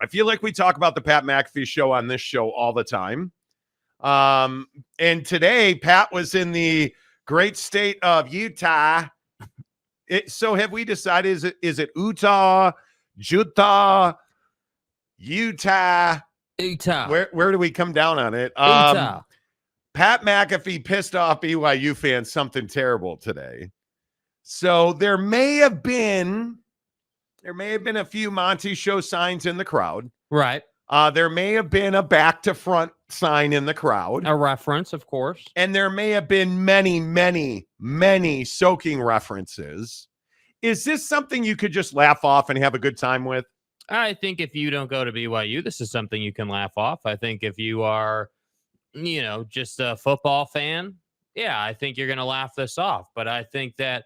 I feel like we talk about the Pat McAfee Show on this show all the time. And today, Pat was in the great state of Utah. So have we decided, is it Utah, Utah? Where do we come down on it? Utah. Pat McAfee pissed off BYU fans something terrible today. So there may have been a few Monty Show signs in the crowd. Right. There may have been a back to front sign in the crowd. A reference, of course. And there may have been many soaking references. Is this something you could just laugh off and have a good time with? I think if you don't go to BYU, this is something you can laugh off. I think if you are, just a football fan, yeah, I think you're going to laugh this off. But I think that,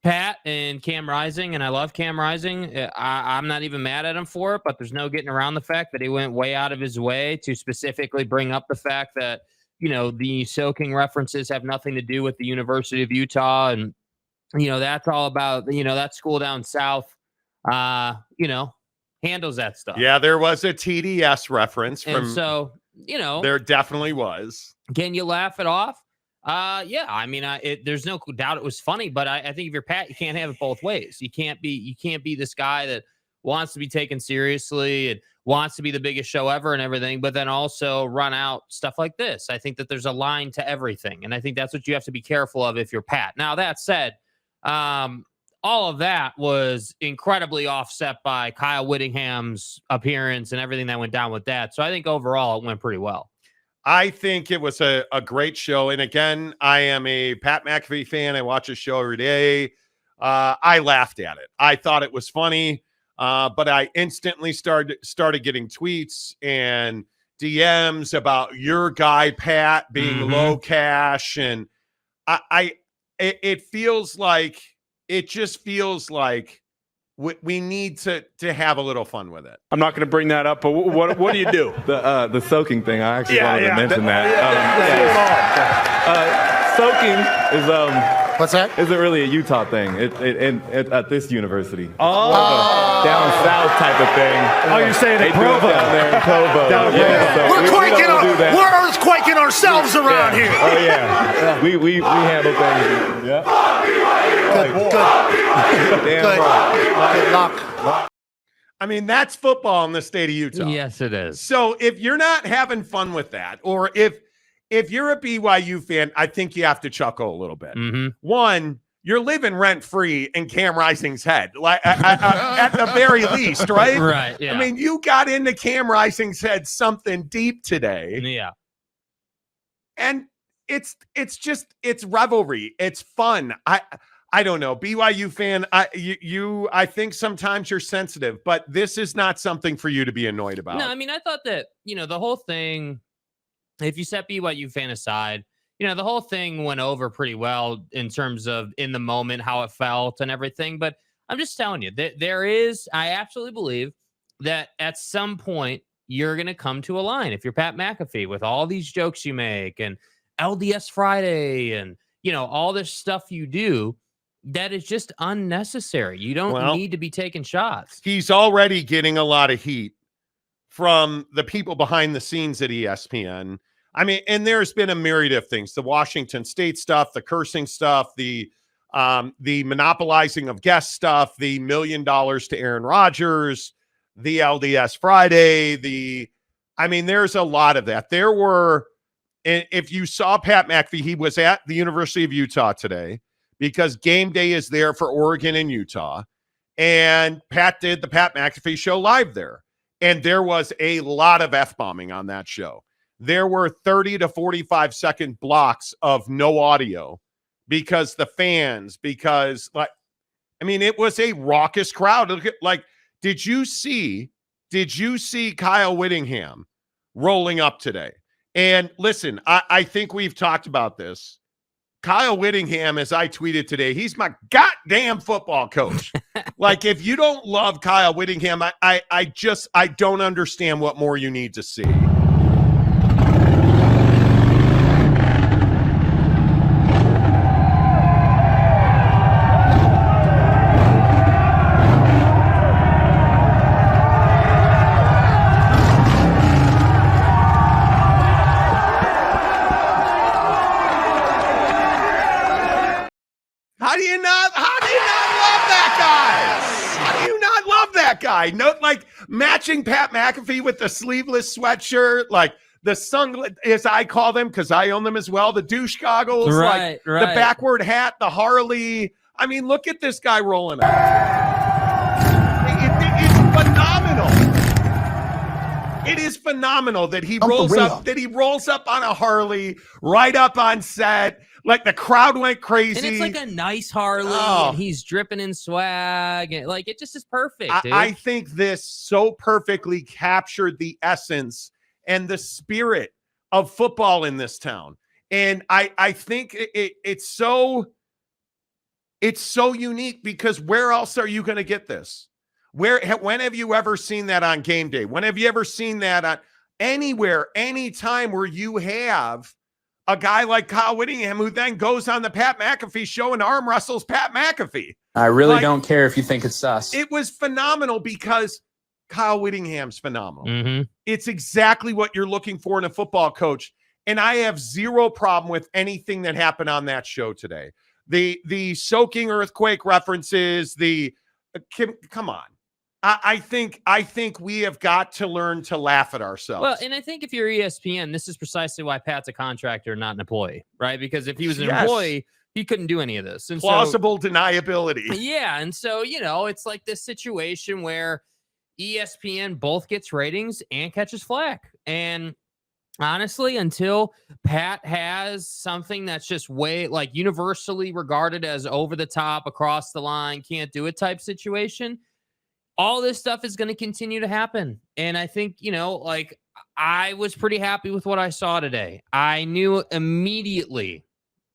Pat and Cam Rising, and I love Cam Rising. I'm not even mad at him for it, but there's no getting around the fact that he went way out of his way to specifically bring up the fact that, the soaking references have nothing to do with the University of Utah. And, that's all about, that school down south, handles that stuff. Yeah, there was a TDS reference. There definitely was. Can you laugh it off? Yeah, I mean, there's no doubt it was funny, but I think if you're Pat, you can't have it both ways. You can't be this guy that wants to be taken seriously and wants to be the biggest show ever and everything, but then also run out stuff like this. I think that there's a line to everything, and I think that's what you have to be careful of if you're Pat. Now, that said, all of that was incredibly offset by Kyle Whittingham's appearance and everything that went down with that. So I think overall it went pretty well. I think it was a great show. And again, I am a Pat McAfee fan. I watch his show every day. I laughed at it. I thought it was funny, but I instantly started getting tweets and DMs about your guy, Pat, being low cash. And it just feels like we need to have a little fun with it. I'm not going to bring that up, but what do you do? The soaking thing. I actually wanted to mention that. Soaking is what's that? Isn't really a Utah thing. At this university. Down south type of thing. Oh, you're saying they in Provo? Down there in Provo. We're earthquaking ourselves around here. Oh yeah. We handle things. Yeah. Good luck. I mean, that's football in the state of Utah. Yes, it is. So if you're not having fun with that, or if you're a BYU fan, I think you have to chuckle a little bit. One, you're living rent free in Cam Rising's head, like at the very least, right? Right. Yeah. I mean, you got into Cam Rising's head something deep today. Yeah. And it's rivalry. It's fun. I don't know. BYU fan, I think sometimes you're sensitive, but this is not something for you to be annoyed about. No, I mean, I thought that, the whole thing, if you set BYU fan aside, the whole thing went over pretty well in terms of in the moment, how it felt and everything. But I'm just telling you that I absolutely believe that at some point you're going to come to a line. If you're Pat McAfee with all these jokes you make and LDS Friday and, all this stuff you do, that is just unnecessary. You don't need to be taking shots. He's already getting a lot of heat from the people behind the scenes at ESPN. I mean, and there's been a myriad of things, the Washington State stuff, the cursing stuff, the monopolizing of guest stuff, the $1 million to Aaron Rodgers, the LDS Friday, there's a lot of that. There were, if you saw Pat McAfee, he was at the University of Utah today because game day is there for Oregon and Utah. And Pat did the Pat McAfee Show live there. And there was a lot of F-bombing on that show. There were 30 to 45 second blocks of no audio because it was a raucous crowd. Did you see Kyle Whittingham rolling up today? And listen, I think we've talked about this. Kyle Whittingham, as I tweeted today, he's my goddamn football coach. If you don't love Kyle Whittingham, I don't understand what more you need to see. guy. No, like matching Pat McAfee with the sleeveless sweatshirt, like the sunglasses, as I call them, because I own them as well. The douche goggles, Right. the backward hat, the Harley. I mean, look at this guy rolling up. It's phenomenal. It is phenomenal that he rolls up. That he rolls up on a Harley, right up on set. Like the crowd went crazy. And it's like a nice Harley, and he's dripping in swag. And like, it just is perfect, dude. I think this so perfectly captured the essence and the spirit of football in this town. And I think it's so unique, because where else are you going to get this? When have you ever seen that on game day? When have you ever seen that on anywhere, anytime where you have a guy like Kyle Whittingham who then goes on the Pat McAfee show and arm wrestles Pat McAfee? I really don't care if you think it's sus. It was phenomenal because Kyle Whittingham's phenomenal. Mm-hmm. It's exactly what you're looking for in a football coach. And I have zero problem with anything that happened on that show today. The soaking earthquake references, come on. I think we have got to learn to laugh at ourselves. Well, and I think if you're ESPN, this is precisely why Pat's a contractor, not an employee, right? Because if he was an employee, he couldn't do any of this. And plausible deniability. Yeah, and so, it's like this situation where ESPN both gets ratings and catches flack. And honestly, until Pat has something that's just way, like, universally regarded as over the top, across the line, can't do it type situation, all this stuff is going to continue to happen. And I think, like, I was pretty happy with what I saw today. I knew immediately,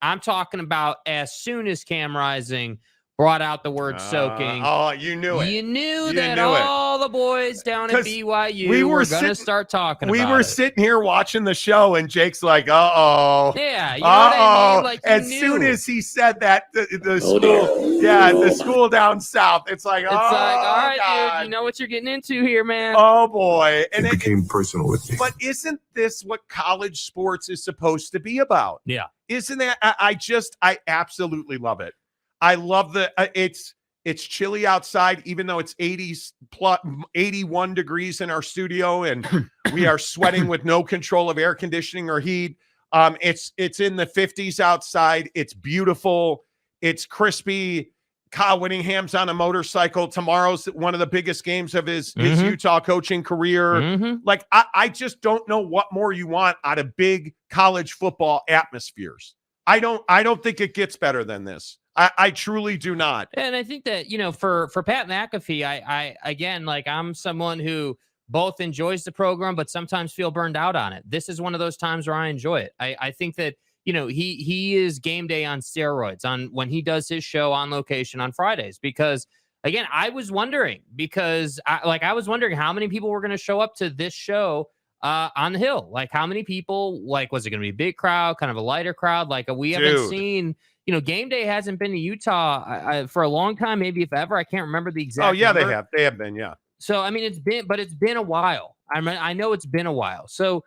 I'm talking about as soon as Cam Rising brought out the word soaking. Oh, you knew it. You knew that all the boys down at BYU were going to start talking about it. We were sitting here watching the show, and Jake's like, uh-oh. Yeah, you know what I mean? Like, as soon as he said that, the school down south, it's like, all right, God. dude, you know what you're getting into here, man. Oh, boy. And it became personal with me. But isn't this what college sports is supposed to be about? Yeah. Isn't that? I absolutely love it. I love it's chilly outside, even though it's 81 degrees in our studio, and we are sweating with no control of air conditioning or heat. It's in the 50s outside. It's beautiful. It's crispy. Kyle Whittingham's on a motorcycle. Tomorrow's one of the biggest games of his Utah coaching career. Mm-hmm. Like, I just don't know what more you want out of big college football atmospheres. I don't think it gets better than this. I truly do not. And I think that, for Pat McAfee, I again, like, I'm someone who both enjoys the program, but sometimes feel burned out on it. This is one of those times where I enjoy it. I think that, he is game day on steroids when he does his show on location on Fridays, because again, I was wondering I was wondering how many people were going to show up to this show on the Hill. Like, how many people, like, was it going to be a big crowd, kind of a lighter crowd? Like, we haven't seen, game day hasn't been to Utah for a long time, maybe if ever. I can't remember the exact number. They have been. Yeah. So, I mean, it's been a while. I know it's been a while. So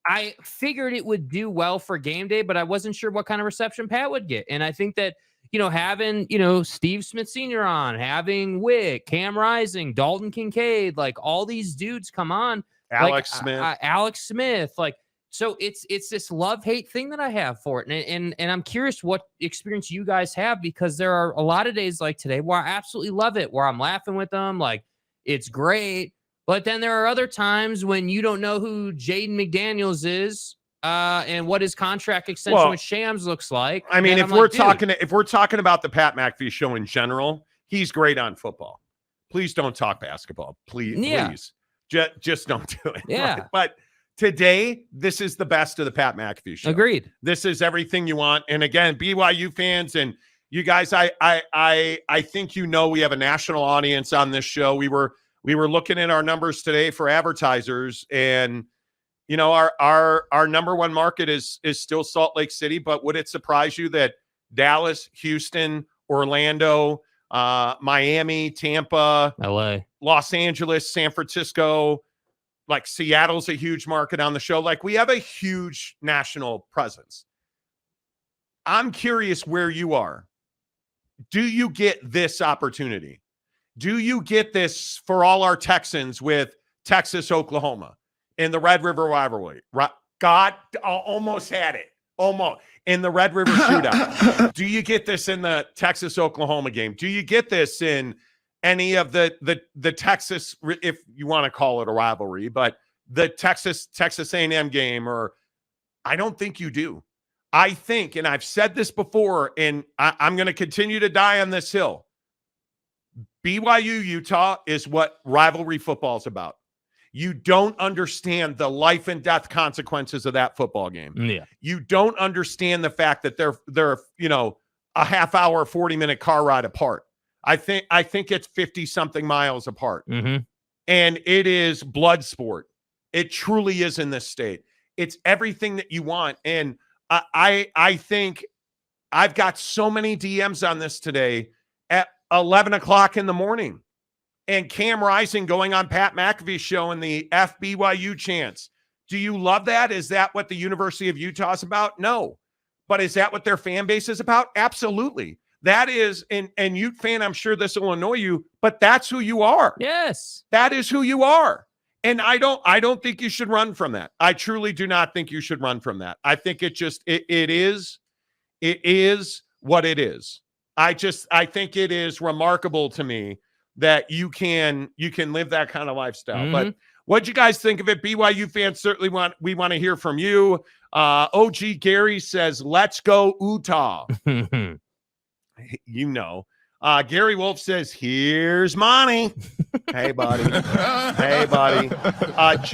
I figured it would do well for game day, but I wasn't sure what kind of reception Pat would get. And I think that, having, Steve Smith Sr. on, having Wick, Cam Rising, Dalton Kincaid, like, all these dudes come on. Alex Smith, like, so it's this love-hate thing that I have for it. And I'm curious what experience you guys have, because there are a lot of days like today where I absolutely love it, where I'm laughing with them, like, it's great. But then there are other times when you don't know who Jaden McDaniels is and what his contract extension with Shams looks like. I mean, if we're talking about the Pat McAfee show in general, he's great on football. Please don't talk basketball. Please. Just don't do it. Yeah. Right? But today, this is the best of the Pat McAfee show. Agreed. This is everything you want. And again, BYU fans and you guys, I think we have a national audience on this show. We were looking at our numbers today for advertisers, and our number one market is still Salt Lake City. But would it surprise you that Dallas, Houston, Orlando, Miami, Tampa, LA, Los Angeles, San Francisco, like Seattle's a huge market on the show. Like, we have a huge national presence. I'm curious where you are. Do you get this opportunity? Do you get this for all our Texans with Texas, Oklahoma in the Red River rivalry? God, almost had it. Almost. In the Red River shootout. Do you get this in the Texas, Oklahoma game? Do you get this in any of the Texas, if you want to call it a rivalry, but the Texas A&M game? Or I don't think you do. I think, and I've said this before, and I'm going to continue to die on this hill. BYU Utah is what rivalry football is about. You don't understand the life and death consequences of that football game. Yeah. You don't understand the fact that they're a half hour, 40-minute car ride apart. I think it's 50 something miles apart. Mm-hmm. And it is blood sport. It truly is in this state. It's everything that you want. And I think I've got so many DMs on this today at 11 o'clock in the morning. And Cam Rising going on Pat McAfee Show and the FBYU chants. Do you love that? Is that what the University of Utah is about? No. But is that what their fan base is about? Absolutely. That is, and Ute fan, I'm sure this will annoy you, but that's who you are. Yes. That is who you are. And I don't think you should run from that. I truly do not think you should run from that. I think it is what it is. I think it is remarkable to me that you can live that kind of lifestyle. Mm-hmm. But what'd you guys think of it? BYU fans certainly want to hear from you. OG Gary says, let's go Utah. Gary Wolf says, here's Monty. Hey, buddy. Hey, buddy.